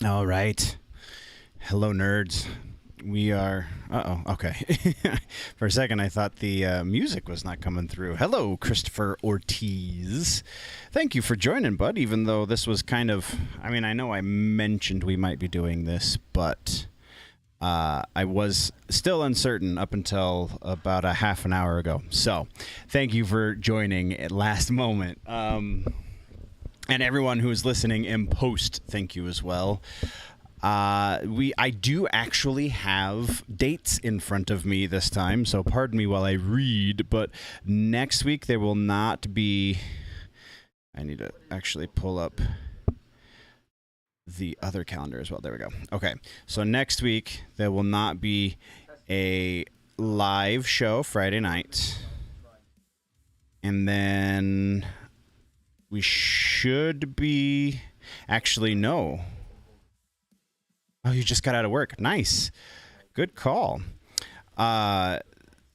All right. Hello, nerds. We are. Uh-oh. Okay. For a second, I thought the music was not coming through. Hello, Christopher Ortiz. Thank you for joining, bud, even though this was kind of. I mean, I know I mentioned we might be doing this, but I was still uncertain up until about a half an hour ago. So thank you for joining at last moment. And everyone who is listening in post, thank you as well. I do actually have dates in front of me this time, so pardon me while I read, but next week there will not be... I need to actually pull up the other calendar as well. There we go. Okay, so next week there will not be a live show Friday night. And then we should be... Actually, no. Oh, you just got out of work. Nice. Good call. I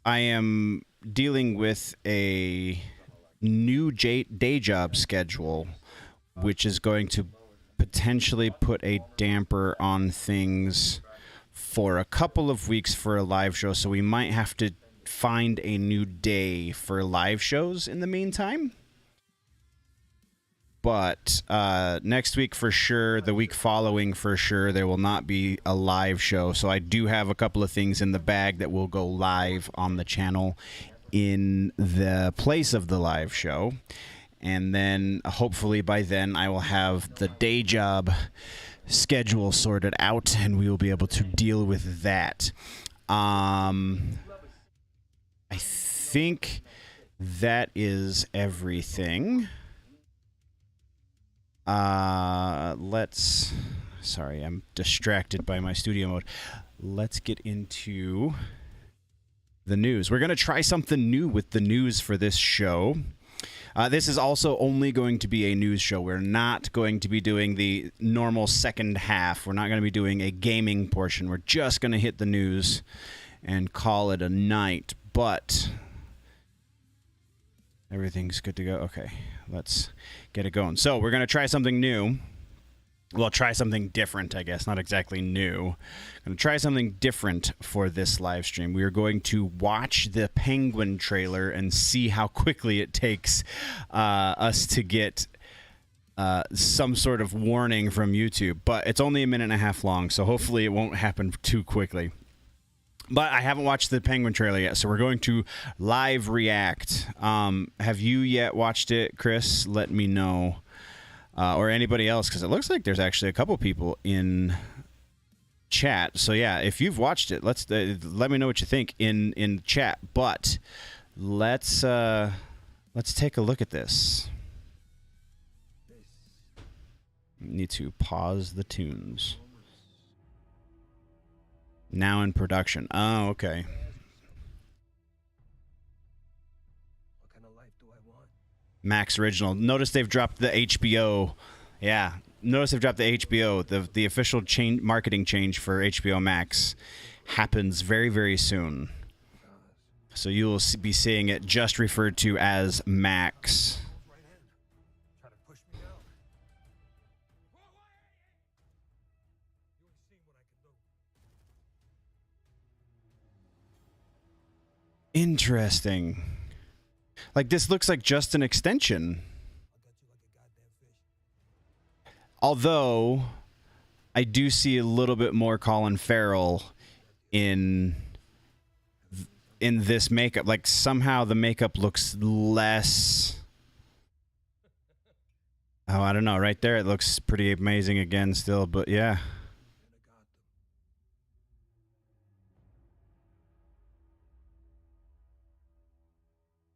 am dealing with a new day job schedule, which is going to potentially put a damper on things for a couple of weeks for a live show. So we might have to find a new day for live shows in the meantime. But next week for sure, the week following for sure, there will not be a live show. So I do have a couple of things in the bag that will go live on the channel in the place of the live show. And then hopefully by then I will have the day job schedule sorted out and we will be able to deal with that. I think that is everything. Sorry, I'm distracted by my studio mode. Let's get into the news. We're going to try something new with the news for this show. This is also only going to be a news show. We're not going to be doing the normal second half. We're not going to be doing a gaming portion. We're just going to hit the news and call it a night. But everything's good to go. Okay, let's get it going. So we're going to try something new. Well, try something different, I guess. Not exactly new. I'm going to try something different for this live stream. We are going to watch the Penguin trailer and see how quickly it takes us to get some sort of warning from YouTube. But it's only a minute and a half long, so hopefully it won't happen too quickly. But I haven't watched the Penguin trailer yet, so we're going to live react. Have you yet watched it, Chris? Let me know. Or anybody else, because it looks like there's actually a couple people in chat. So yeah, if you've watched it, let me know what you think in chat. But let's take a look at this. Need to pause the tunes. Now in production. Oh, okay. What kind of life do I want? Max Original. Notice they've dropped the HBO. Yeah. Notice they've dropped the HBO. The official marketing change for HBO Max happens very, very soon. So you'll be seeing it just referred to as Max. Try to push me out. Interesting. Like, this looks like just an extension. Although, I do see a little bit more Colin Farrell in this makeup. Like, somehow the makeup looks less... Oh, I don't know. Right there, it looks pretty amazing again still, but yeah.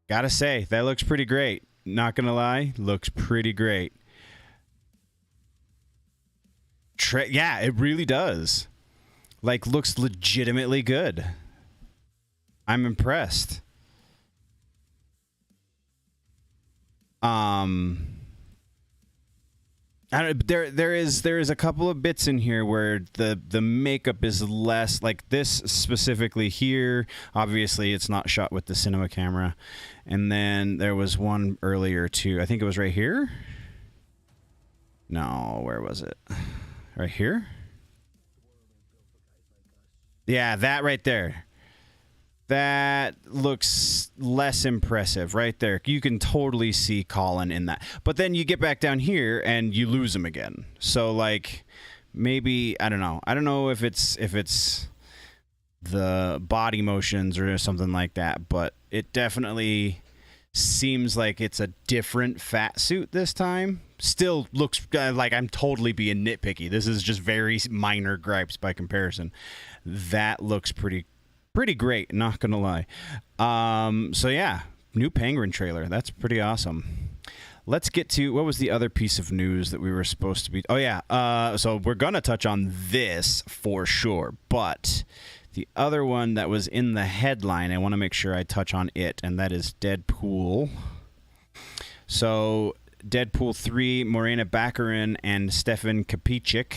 Gotta say, that looks pretty great. Not gonna lie, looks pretty great. Yeah, it really does. Like, looks legitimately good. I'm impressed. There is a couple of bits in here where the makeup is less, like this specifically here. Obviously, it's not shot with the cinema camera. And then there was one earlier too. I think it was right here. No, where was it? Right here? Yeah, that right there. That looks less impressive right there. You can totally see Colin in that. But then you get back down here and you lose him again. So like maybe I don't know. I don't know if it's the body motions or something like that, but it definitely seems like it's a different fat suit this time. Still looks like I'm totally being nitpicky. This is just very minor gripes by comparison. That looks pretty great, not gonna lie. So yeah, new Penguin trailer. That's pretty awesome. Let's get to what was the other piece of news that we were supposed to be. Oh yeah, so we're gonna touch on this for sure, but the other one that was in the headline, I want to make sure I touch on it, and that is Deadpool. So Deadpool 3, Morena Baccarin and Stefan Kapicic.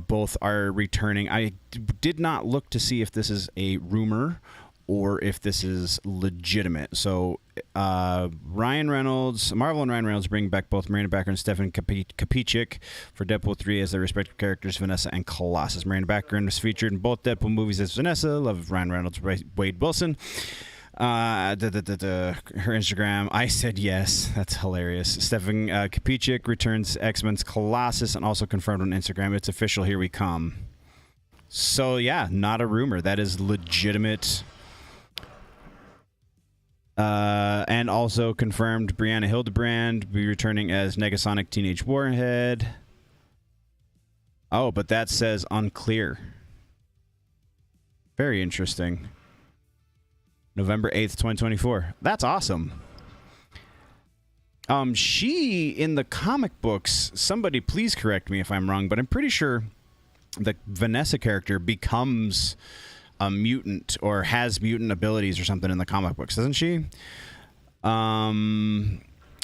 Both are returning. I did not look to see if this is a rumor or if this is legitimate. So Ryan Reynolds, Marvel and Ryan Reynolds bring back both Morena Baccarin and Stefan Kapicic for Deadpool 3 as their respective characters, Vanessa and Colossus. Morena Baccarin was featured in both Deadpool movies as Vanessa. Love Ryan Reynolds, Wade Wilson. Her Instagram, I said yes. That's hilarious. Stefan Kapicic returns X-Men's Colossus and also confirmed on Instagram. It's official. Here we come. So yeah, not a rumor. That is legitimate. And also confirmed Brianna Hildebrand will be returning as Negasonic Teenage Warhead. Oh, but that says unclear. Very interesting. November 8th, 2024. That's awesome. She, in the comic books, somebody please correct me if I'm wrong, but I'm pretty sure the Vanessa character becomes a mutant or has mutant abilities or something in the comic books, doesn't she?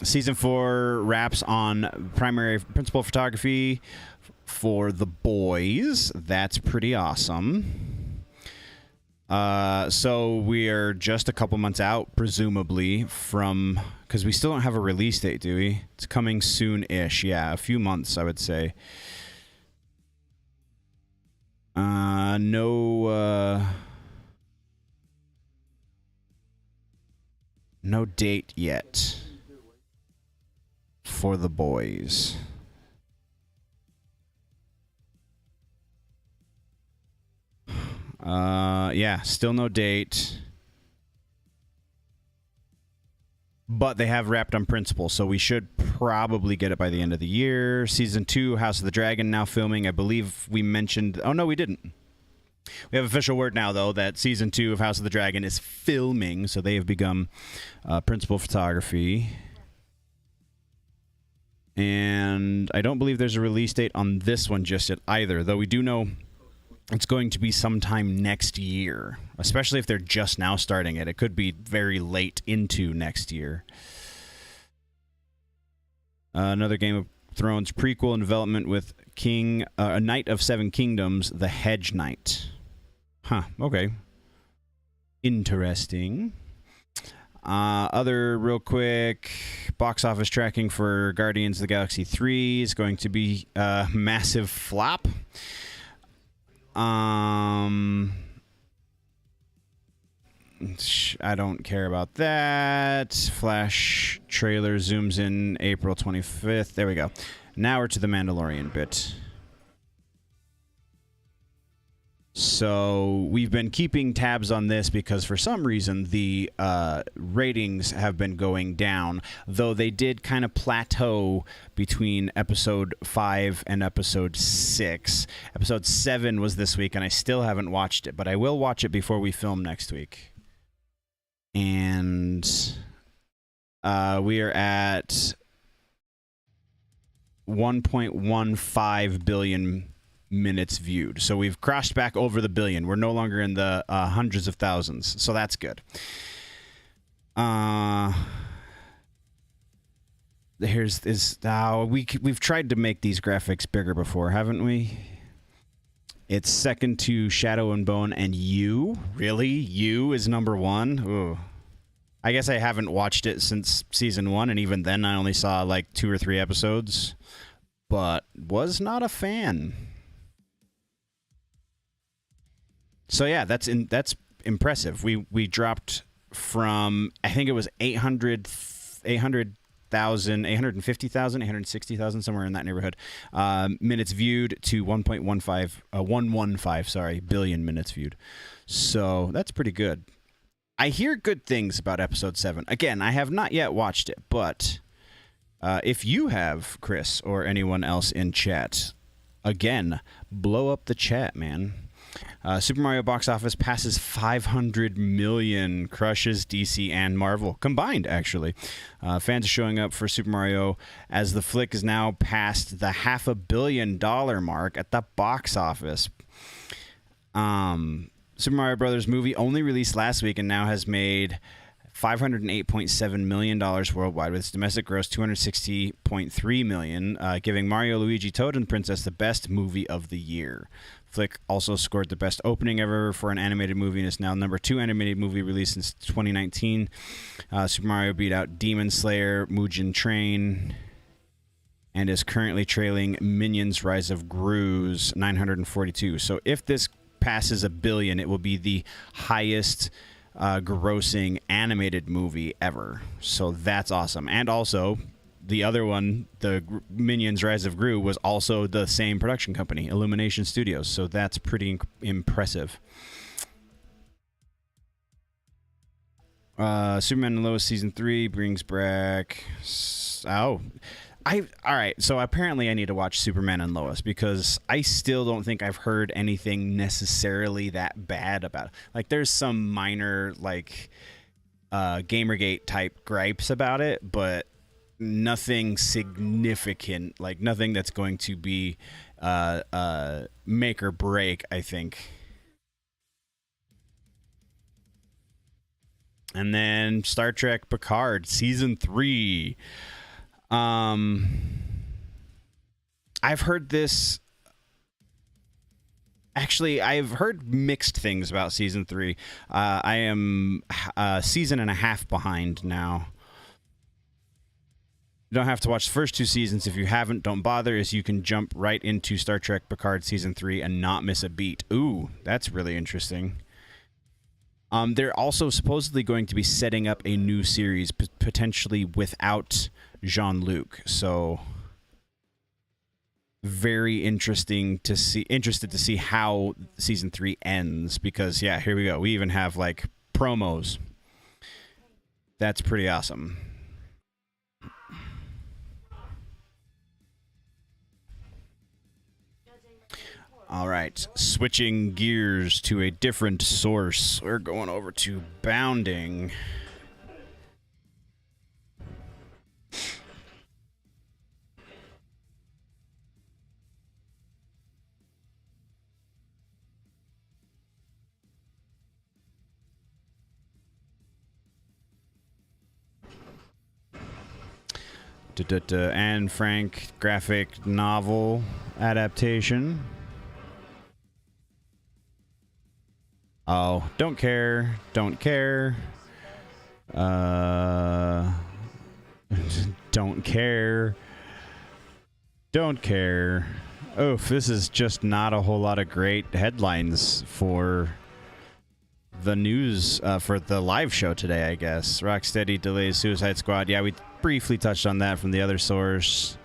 Season 4 wraps on primary principal photography for The Boys. That's pretty awesome. So we are just a couple months out, presumably, from... Because we still don't have a release date, do we? It's coming soon-ish. Yeah, a few months, I would say. No date yet for The Boys. Yeah, still no date. But they have wrapped on principle, so we should probably get it by the end of the year. Season 2, House of the Dragon, now filming. I believe we mentioned... Oh, no, we didn't. We have official word now, though, that Season 2 of House of the Dragon is filming, so they have begun principal photography. And I don't believe there's a release date on this one just yet either, though we do know it's going to be sometime next year, especially if they're just now starting it. It could be very late into next year. Another Game of Thrones prequel in development with a Knight of Seven Kingdoms, The Hedge Knight. Huh, okay. Interesting. Other real quick, box office tracking for Guardians of the Galaxy 3 is going to be a massive flop. I don't care about that. Flash trailer zooms in April 25th. There we go. Now we're to the Mandalorian bit. So we've been keeping tabs on this because for some reason the ratings have been going down, though they did kind of plateau between episode 5 and episode 6. Episode 7 was this week, and I still haven't watched it, but I will watch it before we film next week. And we are at 1.15 billion minutes viewed. So we've crossed back over the billion. We're no longer in the hundreds of thousands. So that's good. We've tried to make these graphics bigger before, haven't we? It's second to Shadow and Bone and You. Really? You is number 1? Ooh. I guess I haven't watched it since season 1, and even then I only saw like 2 or 3 episodes. but was not a fan. So yeah, that's impressive. We dropped from, I think it was 800,000, 850,000, 860,000, somewhere in that neighborhood, minutes viewed to 115 billion minutes viewed. So that's pretty good. I hear good things about episode 7. Again, I have not yet watched it, but if you have, Chris, or anyone else in chat, again, blow up the chat, man. Super Mario box office passes 500 million, crushes DC and Marvel combined, actually. Fans are showing up for Super Mario as the flick is now past the $500 million mark at the box office. Super Mario Brothers movie only released last week and now has made $508.7 million worldwide, with its domestic gross $260.3 million, giving Mario, Luigi, Toad, and Princess the best movie of the year. Flick also scored the best opening ever for an animated movie and is now number 2 animated movie released since 2019. Super Mario beat out Demon Slayer, Mugen Train, and is currently trailing Minions Rise of Gru's 942. So if this passes $1 billion, it will be the highest grossing animated movie ever. So that's awesome. And also, the other one, the Minions Rise of Gru, was also the same production company, Illumination Studios. So that's pretty impressive. Superman and Lois Season 3 brings back... all right, so apparently I need to watch Superman and Lois because I still don't think I've heard anything necessarily that bad about it. Like, there's some minor, like, Gamergate type gripes about it, but nothing significant, like nothing that's going to be make or break, I think. And then Star Trek Picard Season 3. I've heard this. Actually, I've heard mixed things about Season 3. I am a season and a half behind now. You don't have to watch the first 2 seasons. If you haven't, don't bother, as you can jump right into Star Trek Picard Season 3 and not miss a beat. Ooh, that's really interesting. They're also supposedly going to be setting up a new series, potentially without Jean-Luc. So very interested to see how Season 3 ends, because yeah, here we go. We even have like promos. That's pretty awesome. All right, switching gears to a different source. We're going over to Bounding. Anne Frank graphic novel adaptation. Oh, don't care. Don't care. Don't care. Don't care. Oof, this is just not a whole lot of great headlines for the news, for the live show today, I guess. Rocksteady delays Suicide Squad. Yeah, we briefly touched on that from the other source.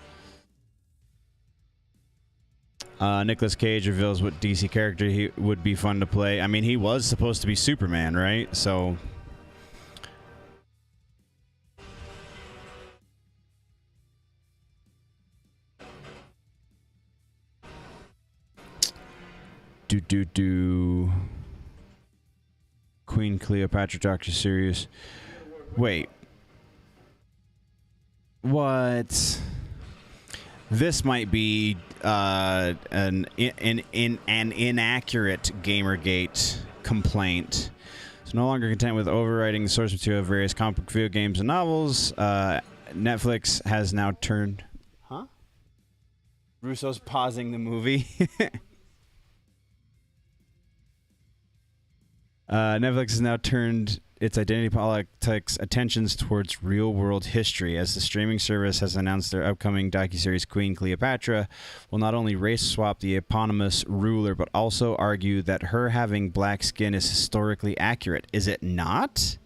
Nicolas Cage reveals what DC character he would be fun to play. I mean, he was supposed to be Superman, right? So Queen Cleopatra docu-series. Wait. What? This might be an inaccurate Gamergate complaint. So no longer content with overwriting the source material of various comic book, video games, and novels, Netflix has now turned... Huh? Russo's pausing the movie. Netflix has now turned its identity politics attentions towards real-world history, as the streaming service has announced their upcoming docuseries Queen Cleopatra will not only race-swap the eponymous ruler, but also argue that her having black skin is historically accurate. Is it not?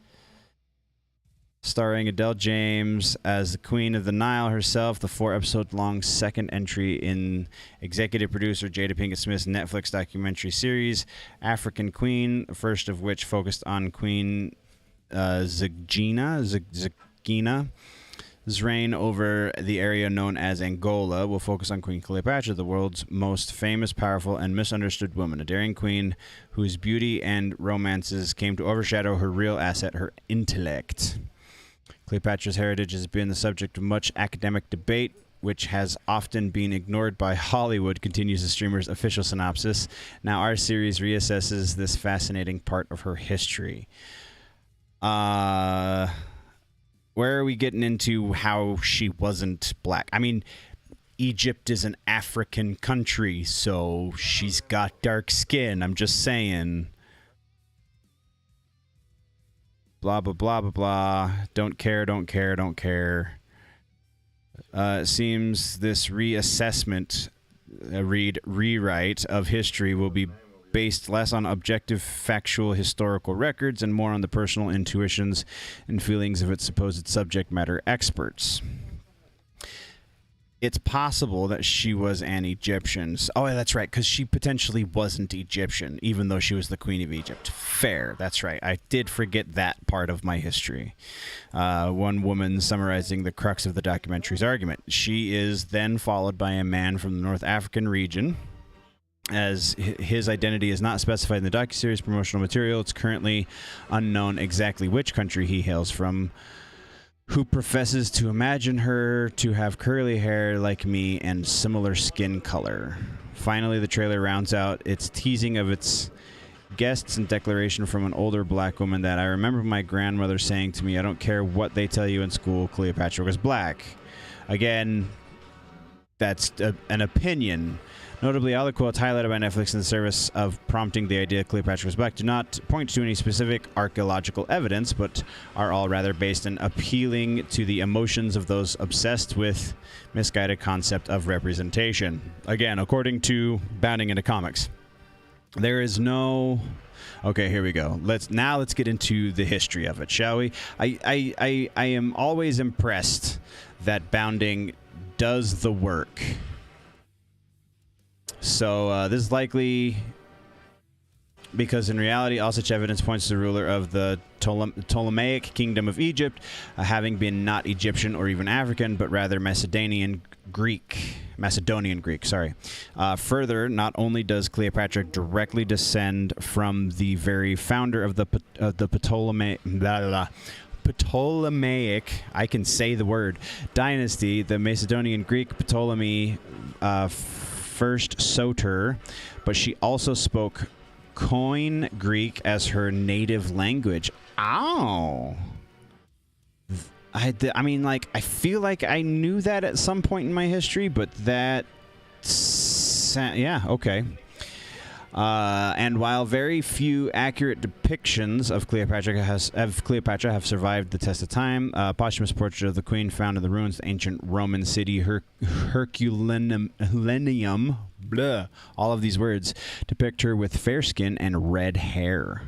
Starring Adele James as the Queen of the Nile herself, the 4-episode-long second entry in executive producer Jada Pinkett Smith's Netflix documentary series, African Queen, the first of which focused on Queen Zagina's reign over the area known as Angola, will focus on Queen Cleopatra, the world's most famous, powerful, and misunderstood woman, a daring queen whose beauty and romances came to overshadow her real asset, her intellect. Cleopatra's heritage has been the subject of much academic debate, which has often been ignored by Hollywood, continues the streamer's official synopsis. Now our series reassesses this fascinating part of her history. Where are we getting into how she wasn't black? I mean, Egypt is an African country, so she's got dark skin. I'm just saying. Blah, blah, blah, blah, blah. Don't care, don't care, don't care. It seems this reassessment, rewrite of history will be based less on objective, factual, historical records and more on the personal intuitions and feelings of its supposed subject matter experts. It's possible that she was an Egyptian. Oh, yeah, that's right, because she potentially wasn't Egyptian, even though she was the Queen of Egypt. Fair, that's right. I did forget that part of my history. One woman summarizing the crux of the documentary's argument. She is then followed by a man from the North African region. As his identity is not specified in the docuseries promotional material, it's currently unknown exactly which country he hails from, who professes to imagine her to have curly hair like me and similar skin color. Finally, the trailer rounds out its teasing of its guests and declaration from an older black woman that I remember my grandmother saying to me, "I don't care what they tell you in school, Cleopatra was black." Again, that's an opinion. Notably, all the quotes highlighted by Netflix in the service of prompting the idea Cleopatra was black do not point to any specific archaeological evidence, but are all rather based on appealing to the emotions of those obsessed with misguided concept of representation. Again, according to Bounding into Comics, there is no... Okay, here we go. Let's get into the history of it, shall we? I am always impressed that Bounding does the work. So this is likely because in reality all such evidence points to the ruler of the Ptolemaic kingdom of Egypt having been not Egyptian or even African, but rather Macedonian Greek. Further, not only does Cleopatra directly descend from the very founder of the Ptolemaic, I can say the word, dynasty, the Macedonian Greek Ptolemy first Soter, but she also spoke Koine Greek as her native language. Ow. I mean, like, I feel like I knew that at some point in my history, but that... Yeah, okay. And while very few accurate depictions of Cleopatra have survived the test of time, a posthumous portrait of the queen found in the ruins of the ancient Roman city Herculaneum, all of these words depict her with fair skin and red hair.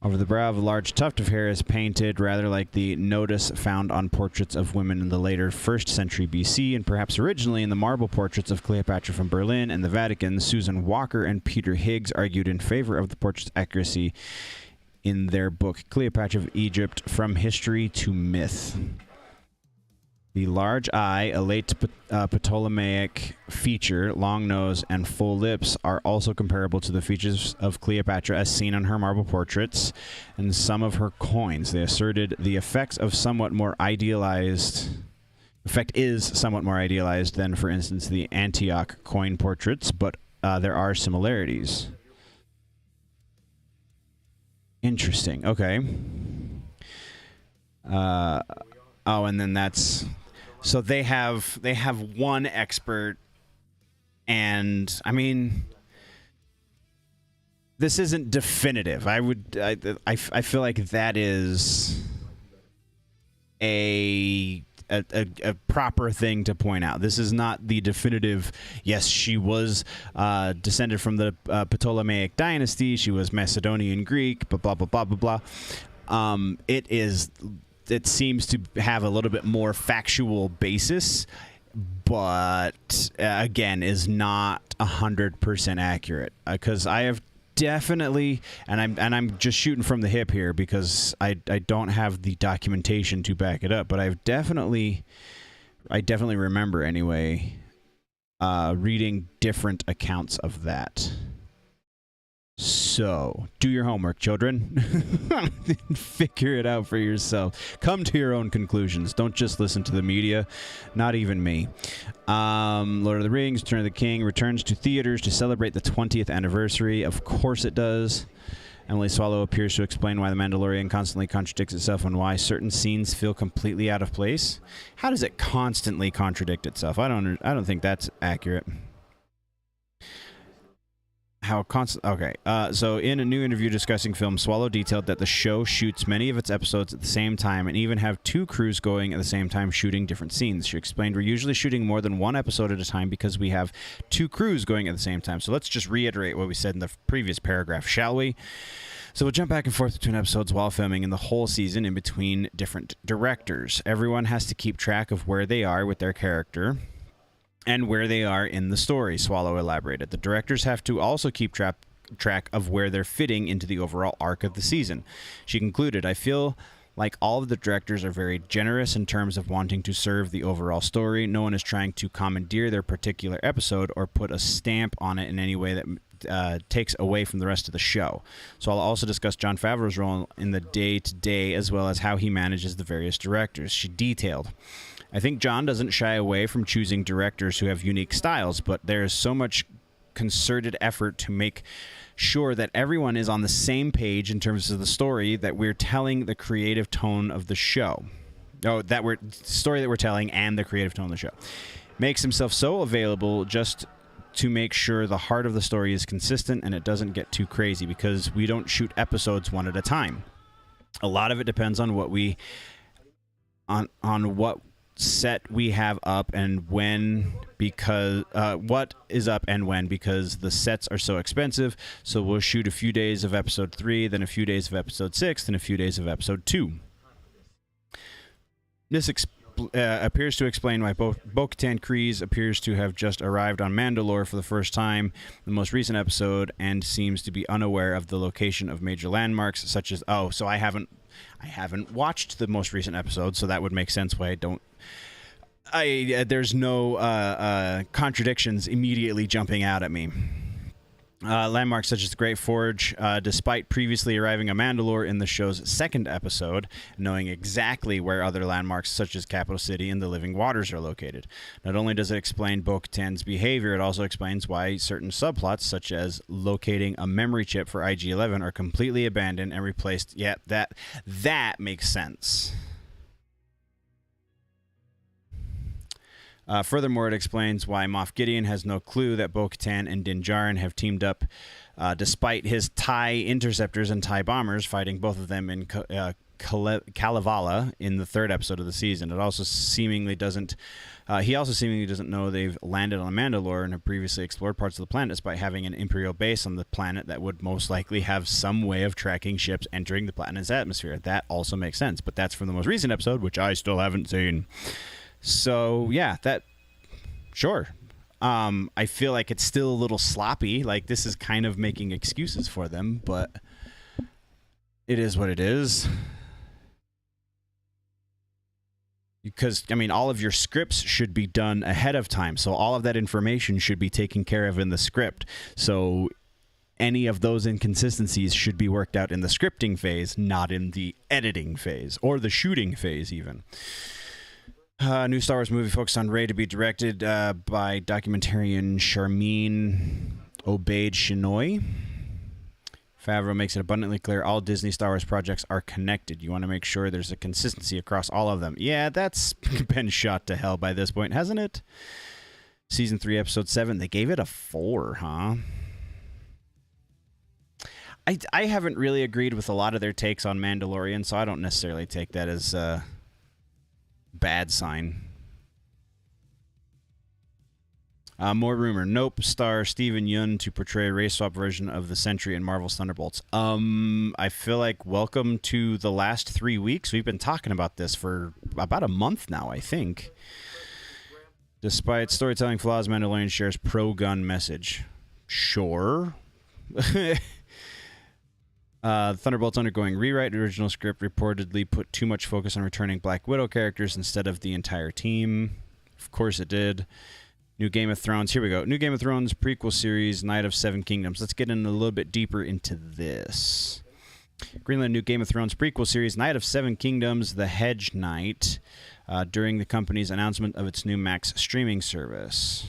Over the brow of a large tuft of hair is painted rather like the notice found on portraits of women in the later 1st century BC, and perhaps originally in the marble portraits of Cleopatra from Berlin and the Vatican. Susan Walker and Peter Higgs argued in favor of the portrait's accuracy in their book Cleopatra of Egypt, From History to Myth. The large eye, a late Ptolemaic feature, long nose, and full lips are also comparable to the features of Cleopatra as seen on her marble portraits and some of her coins. They asserted the effect is somewhat more idealized than, for instance, the Antioch coin portraits, but there are similarities. Interesting. Okay. And then that's... So they have one expert, and I mean, this isn't definitive. I feel like that is a proper thing to point out. This is not the definitive, yes, she was descended from the Ptolemaic dynasty, she was Macedonian Greek, blah, blah, blah, blah, blah, blah. It seems to have a little bit more factual basis, but again, is not 100% accurate. Because I have definitely, and I'm just shooting from the hip here because I don't have the documentation to back it up, but I definitely remember anyway reading different accounts of that. So do your homework, children. Figure it out for yourself. Come to your own conclusions. Don't just listen to the media, not even me. Lord of the Rings, Return of the King returns to theaters to celebrate the 20th anniversary. Of course it does. Emily Swallow appears to explain why The Mandalorian constantly contradicts itself and why certain scenes feel completely out of place. How does it constantly contradict itself? I don't think that's accurate. So in a new interview discussing film, Swallow detailed that the show shoots many of its episodes at the same time and even have two crews going at the same time shooting different scenes. She explained, we're usually shooting more than one episode at a time because we have two crews going at the same time. So let's just reiterate what we said in the previous paragraph, shall we? So we'll jump back and forth between episodes while filming in the whole season in between different directors. Everyone has to keep track of where they are with their character and where they are in the story, Swallow elaborated. The directors have to also keep track of where they're fitting into the overall arc of the season. She concluded, I feel like all of the directors are very generous in terms of wanting to serve the overall story. No one is trying to commandeer their particular episode or put a stamp on it in any way that takes away from the rest of the show. So I'll also discuss Jon Favreau's role in the day-to-day as well as how he manages the various directors. She detailed, I think Jon doesn't shy away from choosing directors who have unique styles, but there is so much concerted effort to make sure that everyone is on the same page in terms of the story that we're telling, the creative tone of the show. Story that we're telling and the creative tone of the show. Makes himself so available just to make sure the heart of the story is consistent and it doesn't get too crazy because we don't shoot episodes one at a time. A lot of it depends on what what set we have up and when, because what is up and when, because the sets are so expensive. So we'll shoot a few days of episode 3, then a few days of episode 6, then a few days of episode 2. This appears to explain why Bo-Katan Kryze appears to have just arrived on Mandalore for the first time, the most recent episode, and seems to be unaware of the location of major landmarks such as so I haven't watched the most recent episode, so that would make sense why there's no contradictions immediately jumping out at me. Landmarks such as the Great Forge, despite previously arriving on Mandalore in the show's second episode, knowing exactly where other landmarks such as Capital City and the Living Waters are located. Not only does it explain Bo-Katan's behavior, it also explains why certain subplots, such as locating a memory chip for IG-11, are completely abandoned and replaced. Yeah, that makes sense. Furthermore, it explains why Moff Gideon has no clue that Bo-Katan and Din Djarin have teamed up, despite his TIE interceptors and TIE bombers fighting both of them in Kalevala in the third episode of the season. It also seemingly doesn't. He also seemingly doesn't know they've landed on Mandalore and have previously explored parts of the planet, despite having an Imperial base on the planet that would most likely have some way of tracking ships entering the planet's atmosphere. That also makes sense, but that's from the most recent episode, which I still haven't seen. So, yeah, sure. I feel like it's still a little sloppy. Like, this is kind of making excuses for them, but it is what it is. Because, I mean, all of your scripts should be done ahead of time. So all of that information should be taken care of in the script. So any of those inconsistencies should be worked out in the scripting phase, not in the editing phase or the shooting phase even. New Star Wars movie focused on Rey to be directed by documentarian Sharmeen Obaid-Chinoy. Favreau makes it abundantly clear all Disney Star Wars projects are connected. You want to make sure there's a consistency across all of them. Yeah, that's been shot to hell by this point, hasn't it? Season 3, Episode 7, they gave it a 4, huh? I haven't really agreed with a lot of their takes on Mandalorian, so I don't necessarily take that as a bad sign. More rumor. Nope. Star Steven Yeun to portray a race swap version of the Sentry in Marvel's Thunderbolts. I feel like welcome to the last 3 weeks. We've been talking about this for about a month now, I think. Despite storytelling flaws, Mandalorian shares pro-gun message. Sure. Thunderbolts undergoing rewrite. Original script reportedly put too much focus on returning Black Widow characters instead of the entire team. Of course it did. New Game of Thrones. Here we go. New Game of Thrones prequel series, Night of Seven Kingdoms. Let's get in a little bit deeper into this. Greenland New Game of Thrones prequel series, Night of Seven Kingdoms, The Hedge Knight, during the company's announcement of its new Max streaming service.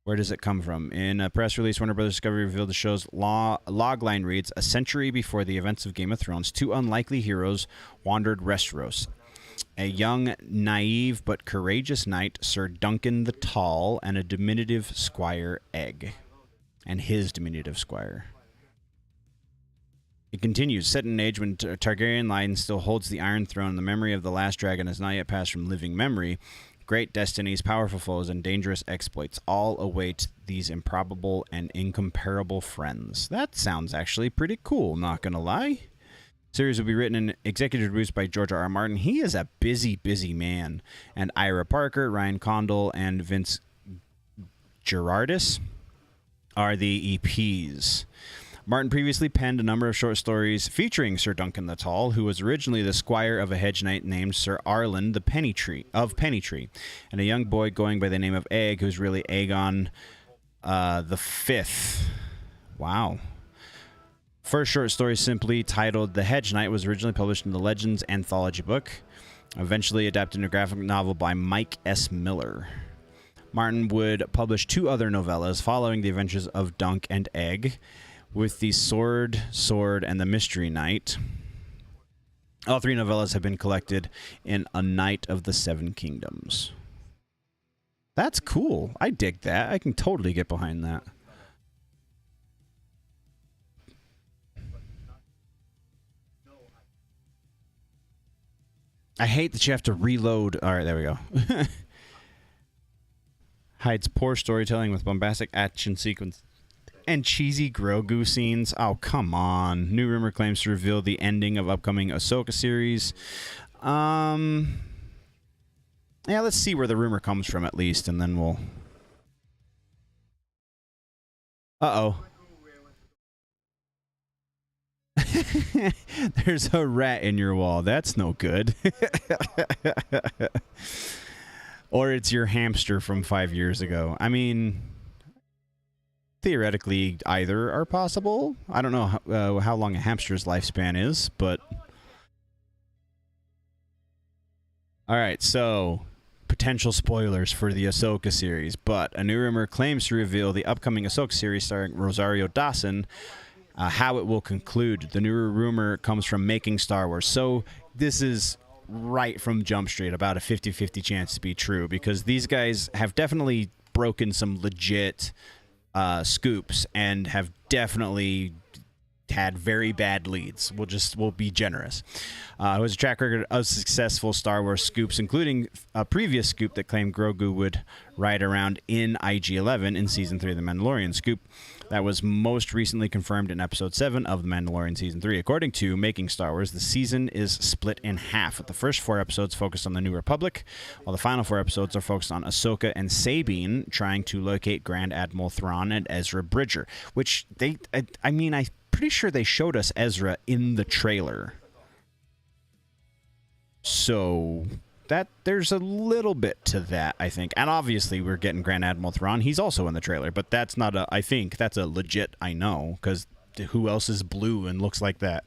Where does it come from? In a press release, Warner Bros. Discovery revealed the show's logline reads, a century before the events of Game of Thrones, two unlikely heroes wandered Westeros. A young, naive, but courageous knight, Sir Duncan the Tall, and a diminutive squire, Egg. And his diminutive squire. It continues, set in an age when Targaryen line still holds the Iron Throne, the memory of the last dragon has not yet passed from living memory. Great destinies, powerful foes, and dangerous exploits all await these improbable and incomparable friends. That sounds actually pretty cool, not gonna lie. Series will be written and executive produced by George R. R. Martin. He is a busy, busy man. And Ira Parker, Ryan Condal, and Vince Gerardis are the EPs. Martin previously penned a number of short stories featuring Sir Duncan the Tall, who was originally the squire of a hedge knight named Sir Arlen the Pennytree, and a young boy going by the name of Egg, who's really Aegon the Fifth. Wow. First short story, simply titled The Hedge Knight, was originally published in the Legends anthology book, eventually adapted into a graphic novel by Mike S. Miller. Martin would publish 2 other novellas following the adventures of Dunk and Egg, with the Sword, and the Mystery Knight. All 3 novellas have been collected in A Knight of the Seven Kingdoms. That's cool. I dig that. I can totally get behind that. I hate that you have to reload. All right, there we go. Hides poor storytelling with bombastic action sequence and cheesy Grogu scenes. Oh, come on. New rumor claims to reveal the ending of upcoming Ahsoka series. Yeah, let's see where the rumor comes from at least, and then we'll... Uh-oh. There's a rat in your wall. That's no good. Or it's your hamster from 5 years ago. I mean, theoretically, either are possible. I don't know how long a hamster's lifespan is, but... Alright, so... potential spoilers for the Ahsoka series, but a new rumor claims to reveal the upcoming Ahsoka series starring Rosario Dawson, how it will conclude. The new rumor comes from Making Star Wars. So this is right from Jump Street, about a 50-50 chance to be true, because these guys have definitely broken some legit scoops and have definitely had very bad leads. We'll be generous. It was a track record of successful Star Wars scoops, including a previous scoop that claimed Grogu would ride around in IG-11 in Season 3 of The Mandalorian scoop. That was most recently confirmed in Episode 7 of The Mandalorian Season 3. According to Making Star Wars, the season is split in half, with the first 4 episodes focused on the New Republic, while the final 4 episodes are focused on Ahsoka and Sabine trying to locate Grand Admiral Thrawn and Ezra Bridger, which I'm pretty sure they showed us Ezra in the trailer. So that there's a little bit to that, I think. And obviously we're getting Grand Admiral Thrawn. He's also in the trailer, but that's not I think that's a legit I know, because who else is blue and looks like that?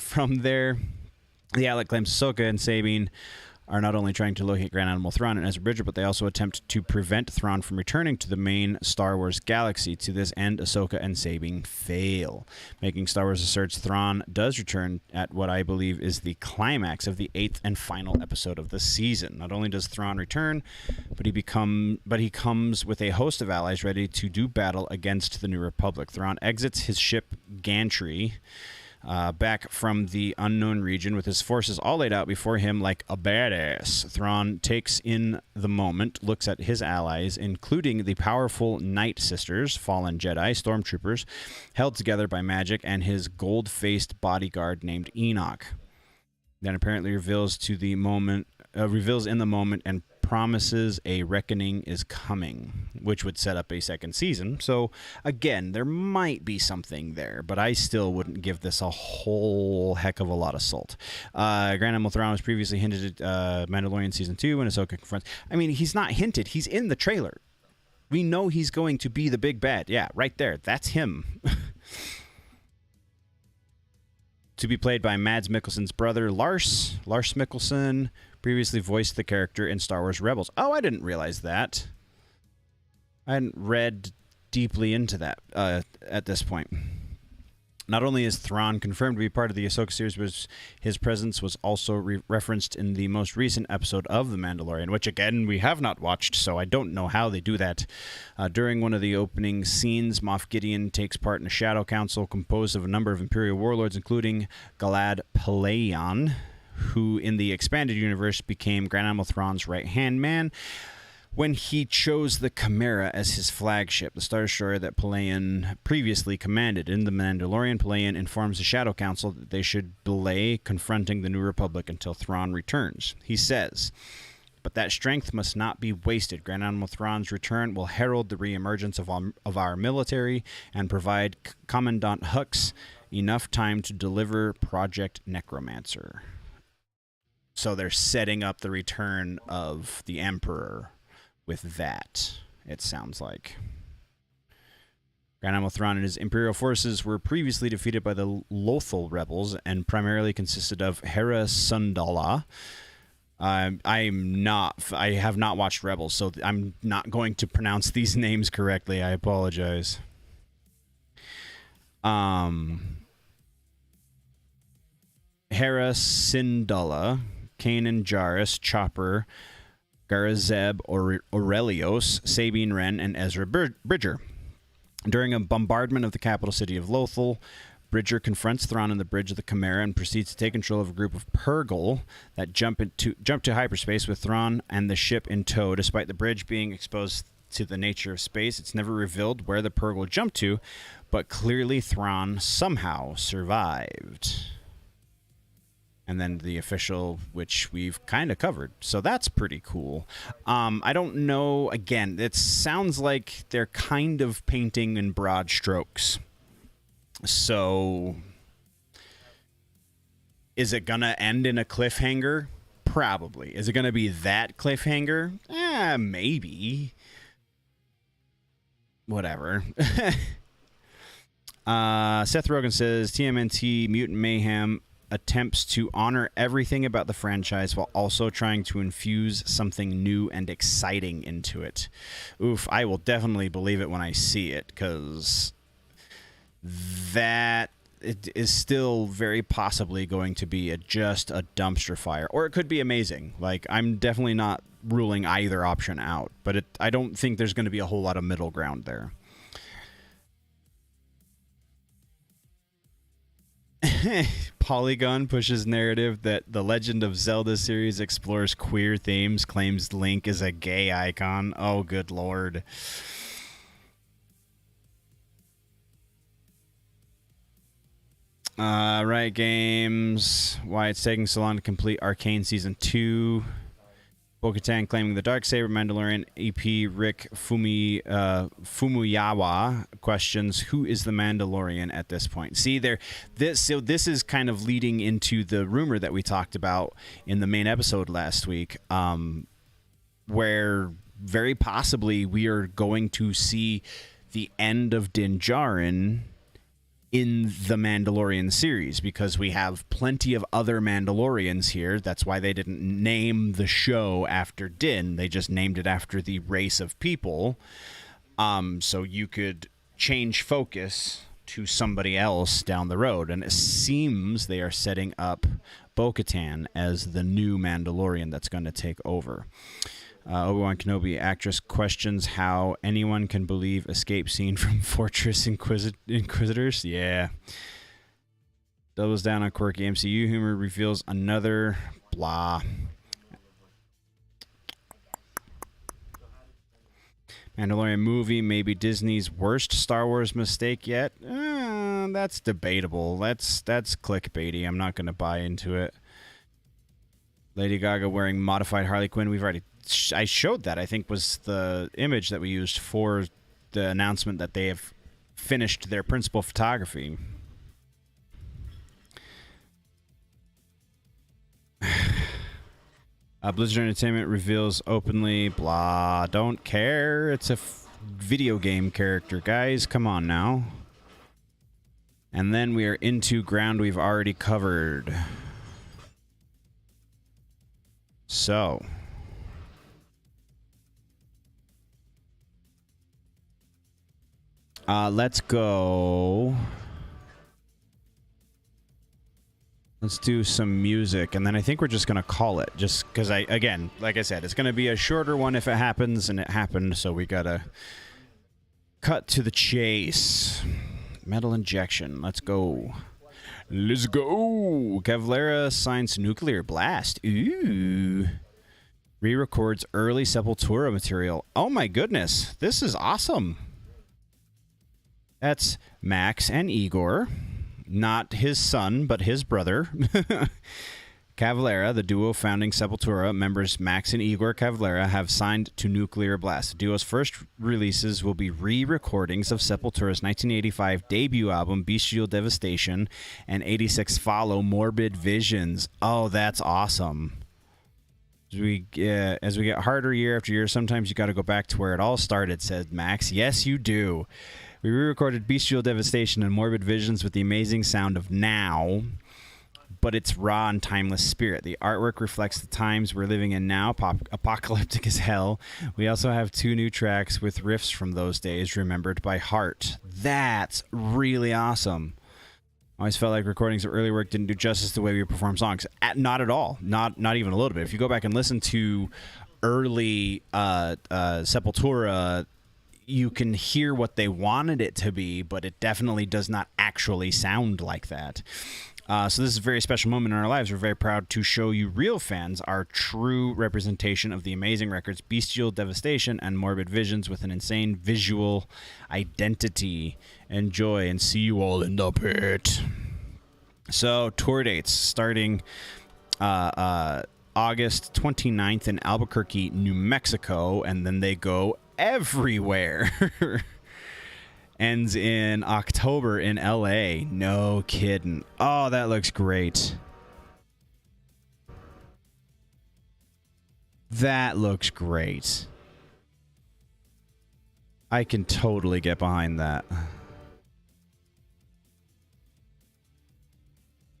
From there, the outlet claims Ahsoka and Sabine are not only trying to locate Grand Admiral Thrawn and Ezra Bridger, but they also attempt to prevent Thrawn from returning to the main Star Wars galaxy. To this end, Ahsoka and Sabine fail. Making Star Wars asserts Thrawn does return at what I believe is the climax of the 8th and final episode of the season. Not only does Thrawn return, but he comes with a host of allies ready to do battle against the New Republic. Thrawn exits his ship Gantry back from the unknown region with his forces all laid out before him like a badass. Thrawn takes in the moment, looks at his allies, including the powerful Night Sisters, fallen Jedi, stormtroopers, held together by magic, and his gold-faced bodyguard named Enoch. Then apparently reveals in the moment and promises a reckoning is coming, which would set up a second season. So again, there might be something there, but I still wouldn't give this a whole heck of a lot of salt. Grand Admiral Thrawn was previously hinted at Mandalorian Season 2 when Ahsoka confronts... I mean, he's not hinted. He's in the trailer. We know he's going to be the big bad. Yeah, right there. That's him. To be played by Mads Mikkelsen's brother, Lars Mikkelsen, previously voiced the character in Star Wars Rebels. Oh, I didn't realize that. I hadn't read deeply into that at this point. Not only is Thrawn confirmed to be part of the Ahsoka series, but his presence was also referenced in the most recent episode of The Mandalorian, which, again, we have not watched, so I don't know how they do that. During one of the opening scenes, Moff Gideon takes part in a shadow council composed of a number of Imperial warlords, including Galad Palayan, who in the expanded universe became Grand Admiral Thrawn's right-hand man when he chose the Chimera as his flagship, the Star Destroyer that Palayan previously commanded. In The Mandalorian, Palayan informs the Shadow Council that they should delay confronting the New Republic until Thrawn returns. He says, "But that strength must not be wasted. Grand Admiral Thrawn's return will herald the reemergence of our military and provide Commandant Hux enough time to deliver Project Necromancer." So they're setting up the return of the Emperor with that, it sounds like. Grand Admiral Thrawn and his Imperial forces were previously defeated by the Lothal rebels and primarily consisted of Hera Syndulla. I have not watched Rebels, so I'm not going to pronounce these names correctly. I apologize. Hera Syndulla, Kanan Jarrus, Chopper, Garazeb Aurelios, Sabine Wren, and Ezra Bridger. During a bombardment of the capital city of Lothal, Bridger confronts Thrawn on the bridge of the Chimera and proceeds to take control of a group of Purrgil that jump to hyperspace with Thrawn and the ship in tow. Despite the bridge being exposed to the nature of space, it's never revealed where the Purrgil jumped to, but clearly Thrawn somehow survived. And then the official, which we've kind of covered. So that's pretty cool. I don't know. Again, it sounds like they're kind of painting in broad strokes. So is it going to end in a cliffhanger? Probably. Is it going to be that cliffhanger? Maybe. Whatever. Seth Rogen says, TMNT Mutant Mayhem attempts to honor everything about the franchise while also trying to infuse something new and exciting into it. Oof, I will definitely believe it when I see it, because that it is still very possibly going to be just a dumpster fire, or it could be amazing. Like, I'm definitely not ruling either option out, but I don't think there's going to be a whole lot of middle ground there. Polygon pushes narrative that the Legend of Zelda series explores queer themes, claims Link is a gay icon. Oh, good lord. Riot Games, why it's taking so long to complete Arcane Season 2. Bo-Katan claiming the Darksaber. Mandalorian EP Rick Fumuyawa questions who is the Mandalorian at this point. See, this is kind of leading into the rumor that we talked about in the main episode last week, where very possibly we are going to see the end of Din Djarin in the Mandalorian series, because we have plenty of other Mandalorians here. That's why they didn't name the show after Din. They just named it after the race of people. So you could change focus to somebody else down the road. And it seems they are setting up Bo-Katan as the new Mandalorian that's going to take over. Obi-Wan Kenobi actress questions how anyone can believe escape scene from Fortress Inquisitors. Yeah. Doubles down on quirky MCU humor, reveals another blah. Mandalorian movie, maybe Disney's worst Star Wars mistake yet. That's debatable. That's clickbaity. I'm not going to buy into it. Lady Gaga wearing modified Harley Quinn. We've already... I showed that, I think, was the image that we used for the announcement that they have finished their principal photography. Blizzard Entertainment reveals openly, blah, don't care. It's a video game character, guys. Come on now. And then we are into ground we've already covered. So... let's go. Let's do some music, and then I think we're just going to call it. Just because, again, like I said, it's going to be a shorter one if it happens, and it happened, so we got to cut to the chase. Metal injection. Let's go. Let's go. Cavalera signs Nuclear Blast. Ooh. Re-records early Sepultura material. Oh, my goodness. This is awesome. That's Max and Igor, not his son, but his brother. Cavalera, the duo founding Sepultura, members Max and Igor Cavalera have signed to Nuclear Blast. The duo's first releases will be re-recordings of Sepultura's 1985 debut album, Bestial Devastation, and 86 follow, Morbid Visions. Oh, that's awesome. As we get harder year after year, sometimes you got to go back to where it all started, said Max. Yes, you do. We re-recorded Bestial Devastation and Morbid Visions with the amazing sound of now, but its raw and timeless spirit. The artwork reflects the times we're living in now, apocalyptic as hell. We also have 2 new tracks with riffs from those days, remembered by heart. That's really awesome. I always felt like recordings of early work didn't do justice to the way we perform songs. Not at all. Not even a little bit. If you go back and listen to early Sepultura, you can hear what they wanted it to be, but it definitely does not actually sound like that. So this is a very special moment in our lives. We're very proud to show you real fans our true representation of the amazing records Bestial Devastation and Morbid Visions with an insane visual identity. Enjoy and see you all in the pit. So tour dates starting August 29th in Albuquerque, New Mexico, and then they go everywhere. Ends in October in LA. No kidding. Oh, that looks great. That looks great. I can totally get behind that.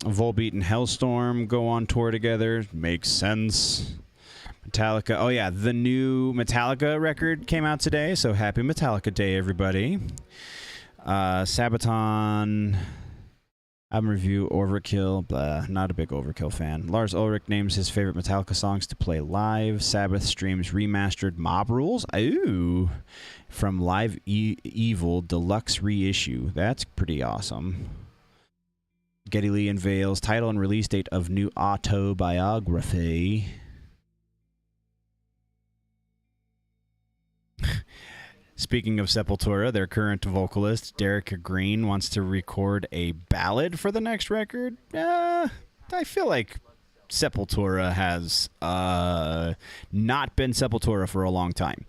Volbeat and Hellstorm go on tour together. Makes sense. Metallica. Oh, yeah. The new Metallica record came out today, so happy Metallica Day, everybody. Sabaton. Album review, Overkill. Blah. Not a big Overkill fan. Lars Ulrich names his favorite Metallica songs to play live. Sabbath streams remastered Mob Rules. Ooh. From Live Evil Deluxe Reissue. That's pretty awesome. Geddy Lee unveils title and release date of new autobiography. Speaking of Sepultura, their current vocalist, Derek Green, wants to record a ballad for the next record. I feel like Sepultura has not been Sepultura for a long time.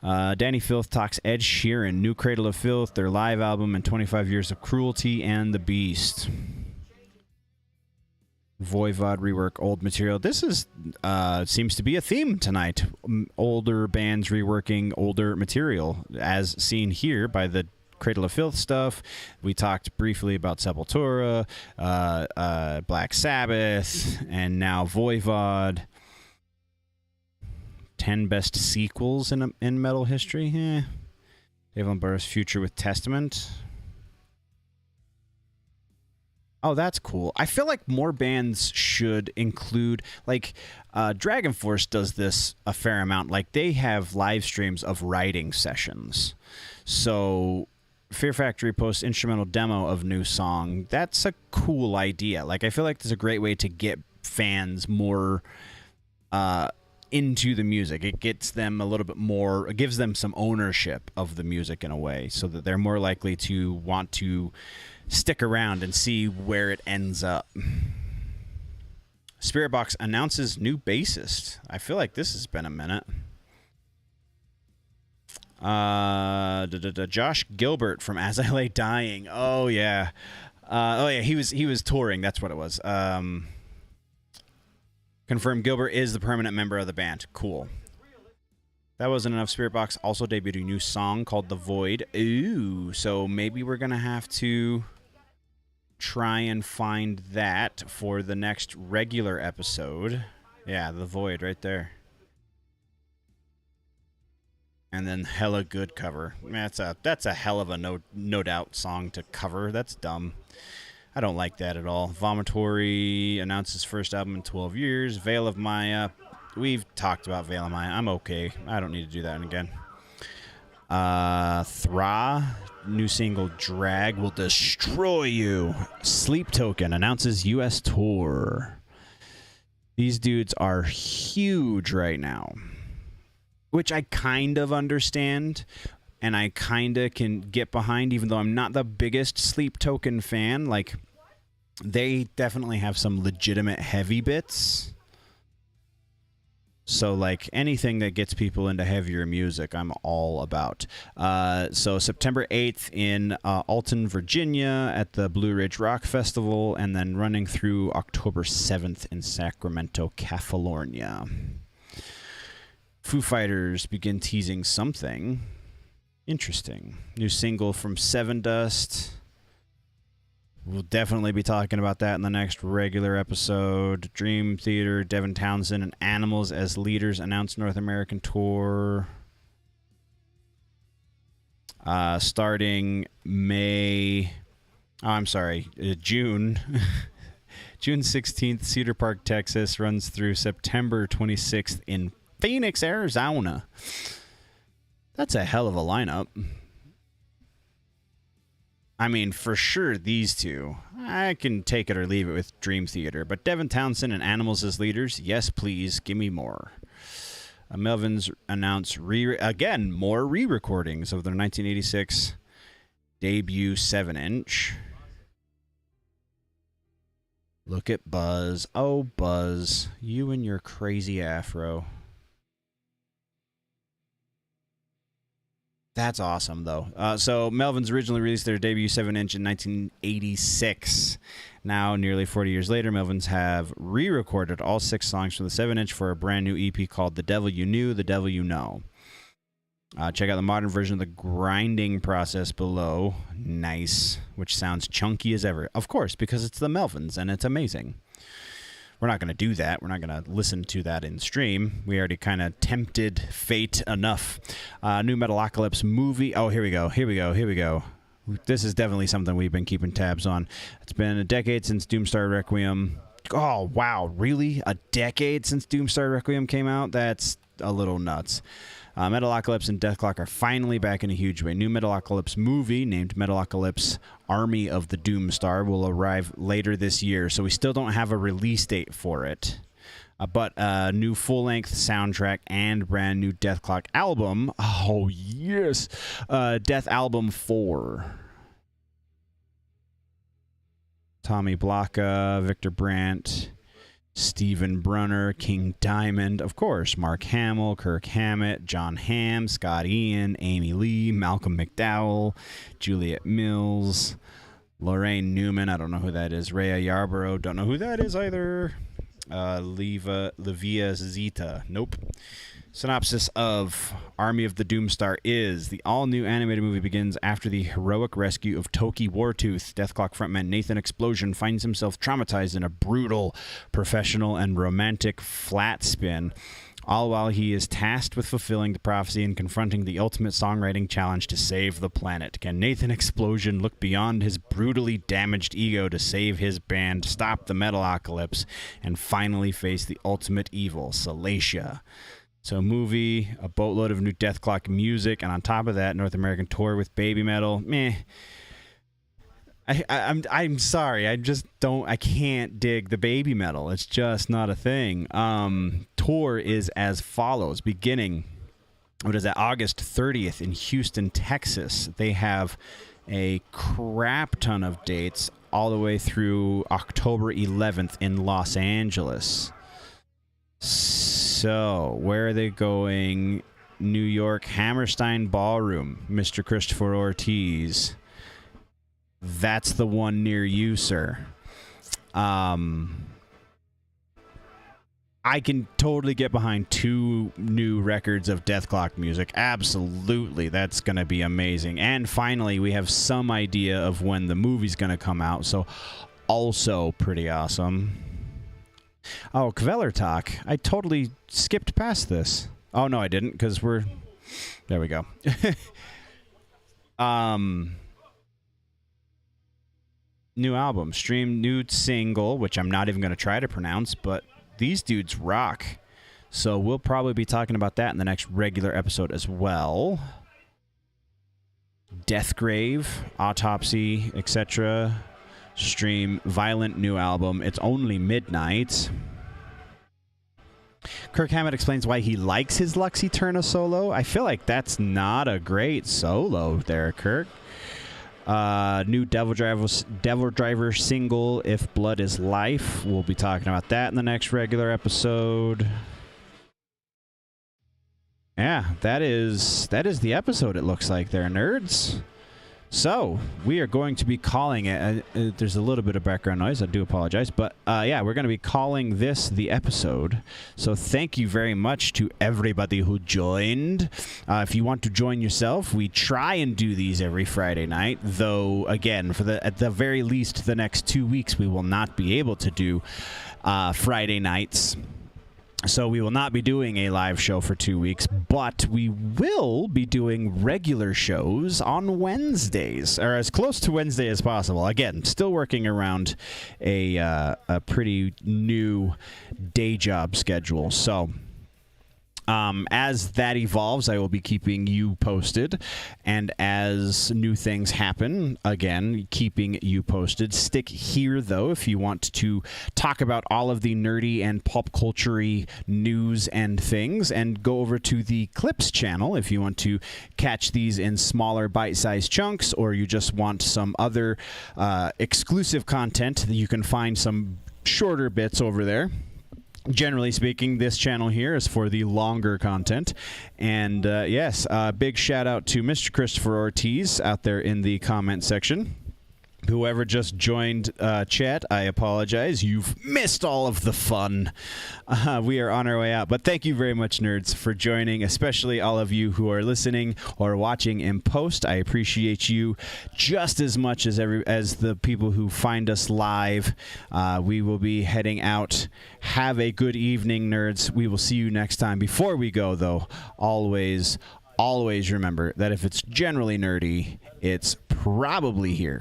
Danny Filth talks Ed Sheeran, new Cradle of Filth, their live album, and 25 years of Cruelty and the Beast. Voivod rework old material. This is seems to be a theme tonight. Older bands reworking older material, as seen here by the Cradle of Filth stuff. We talked briefly about Sepultura, Black Sabbath, and now Voivod. 10 best sequels in metal history. Dave Lombardo's Future with Testament. Oh, that's cool. I feel like more bands should include, like, Dragon Force does this a fair amount. Like, they have live streams of writing sessions. So, Fear Factory posts instrumental demo of new song. That's a cool idea. Like, I feel like that's a great way to get fans more into the music. It gets them a little bit more, it gives them some ownership of the music in a way, so that they're more likely to want to stick around and see where it ends up. Spirit Box announces new bassist. I feel like this has been a minute. Josh Gilbert from As I Lay Dying. Oh yeah. He was touring. That's what it was. Confirmed Gilbert is the permanent member of the band. Cool. That wasn't enough. Spirit Box also debuted a new song called The Void. Ooh, so maybe we're going to have to try and find that for the next regular episode. Yeah, The Void right there. And then hella good cover. That's a hell of a no doubt song to cover. That's dumb. I don't like that at all. Vomitory announces first album in 12 years. Veil of Maya. We've talked about Veil of Maya. I'm okay. I don't need to do that again. Thra, new single Drag Will Destroy You. Sleep Token announces U.S. tour. These dudes are huge right now, which I kind of understand. And I kind of can get behind, even though I'm not the biggest Sleep Token fan. Like, they definitely have some legitimate heavy bits. So, like, anything that gets people into heavier music, I'm all about. So, September 8th in Alton, Virginia at the Blue Ridge Rock Festival, and then running through October 7th in Sacramento, California. Foo Fighters begin teasing something interesting. New single from Seven Dust. We'll definitely be talking about that in the next regular episode. Dream Theater, Devin Townsend, and Animals as leaders announce North American tour. Starting May... Oh, I'm sorry. June. June 16th, Cedar Park, Texas. Runs through September 26th in Phoenix, Arizona. That's a hell of a lineup. I mean, for sure, these two. I can take it or leave it with Dream Theater. But Devin Townsend and Animals as leaders, yes, please, give me more. Melvins announced, more re-recordings of their 1986 debut 7-inch. Look at Buzz. Oh, Buzz, you and your crazy afro. That's awesome, though. So Melvins originally released their debut 7-inch in 1986. Now, nearly 40 years later, Melvins have re-recorded all 6 songs from the 7-inch for a brand new EP called The Devil You Knew, The Devil You Know. Check out the modern version of the grinding process below. Nice. Which sounds chunky as ever. Of course, because it's the Melvins, and it's amazing. We're not going to do that. We're not going to listen to that in stream. We already kind of tempted fate enough. New Metalocalypse movie. Oh, here we go. This is definitely something we've been keeping tabs on. It's been a decade since Doomstar Requiem. Oh, wow. Really? A decade since Doomstar Requiem came out? That's a little nuts. Metalocalypse and Deathclock are finally back in a huge way. New Metalocalypse movie named Metalocalypse Army of the Doomstar will arrive later this year, so we still don't have a release date for it. But a new full-length soundtrack and brand new Deathclock album. Oh, yes. Death Album 4. Tommy Blocka, Victor Brandt, Stephen Brunner, King Diamond, of course, Mark Hamill, Kirk Hammett, John Hamm, Scott Ian, Amy Lee, Malcolm McDowell, Juliet Mills, Lorraine Newman, I don't know who that is, Rhea Yarborough, don't know who that is either, Livia Zeta, nope, Synopsis of Army of the Doomstar is the all-new animated movie begins after the heroic rescue of Toki Wartooth. Deathclock frontman Nathan Explosion finds himself traumatized in a brutal, professional, and romantic flat spin, all while he is tasked with fulfilling the prophecy and confronting the ultimate songwriting challenge to save the planet. Can Nathan Explosion look beyond his brutally damaged ego to save his band, stop the metalocalypse, and finally face the ultimate evil, Salacia? So movie, a boatload of new Deathclock music, and on top of that, North American tour with Baby Metal. Meh. I'm sorry. I can't dig the Baby Metal. It's just not a thing. Tour is as follows. Beginning, August 30th in Houston, Texas. They have a crap ton of dates all the way through October 11th in Los Angeles. So, where are they going? New York, Hammerstein Ballroom, Mr. Christopher Ortiz. That's the one near you, sir. I can totally get behind 2 new records of Deathclock music. Absolutely. That's going to be amazing. And finally, we have some idea of when the movie's going to come out. So, also pretty awesome. Oh, Kveller Talk. I totally skipped past this. Oh, no, I didn't, because we're... There we go. New album. Stream new single, which I'm not even going to try to pronounce, but these dudes rock. So we'll probably be talking about that in the next regular episode as well. Deathgrave, Autopsy, etc. Stream Violent new album. It's only midnight. Kirk Hammett explains why he likes his Lux Eterna solo. I feel like that's not a great solo there, Kirk. New Devil Driver single, If Blood is Life. We'll be talking about that in the next regular episode. Yeah, that is the episode, it looks like there, nerds. So, we are going to be calling it, there's a little bit of background noise, I do apologize, but yeah, we're going to be calling this the episode. So thank you very much to everybody who joined. If you want to join yourself, we try and do these every Friday night, though, again, at the very least, the next 2 weeks, we will not be able to do Friday nights. So we will not be doing a live show for 2 weeks, but we will be doing regular shows on Wednesdays, or as close to Wednesday as possible. Again, still working around a pretty new day job schedule. So as that evolves, I will be keeping you posted. And as new things happen, again, keeping you posted. Stick here, though, if you want to talk about all of the nerdy and pop culture-y news and things. And go over to the Clips channel if you want to catch these in smaller bite-sized chunks, or you just want some other exclusive content. You can find some shorter bits over there. Generally speaking, this channel here is for the longer content. And yes, big shout out to Mr. Christopher Ortiz out there in the comment section. Whoever just joined chat, I apologize. You've missed all of the fun. We are on our way out. But thank you very much, nerds, for joining, especially all of you who are listening or watching in post. I appreciate you just as much as the people who find us live. We will be heading out. Have a good evening, nerds. We will see you next time. Before we go, though, always remember that if it's generally nerdy, it's probably here.